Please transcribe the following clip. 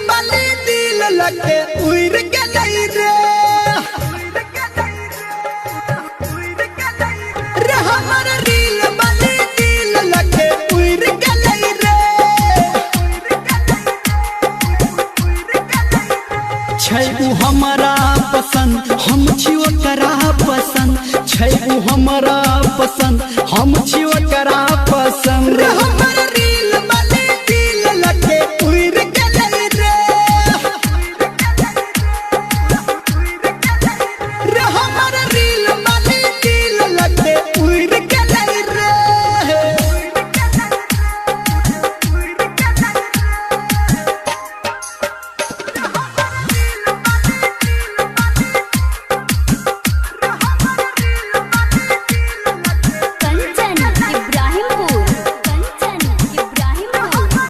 वाली दिल लगे उड़ गई रे हमारा रील वाली दिल लगे उड़ गई रे छै हमारा पसंद हम छी ओकरा पसंद छै हमारा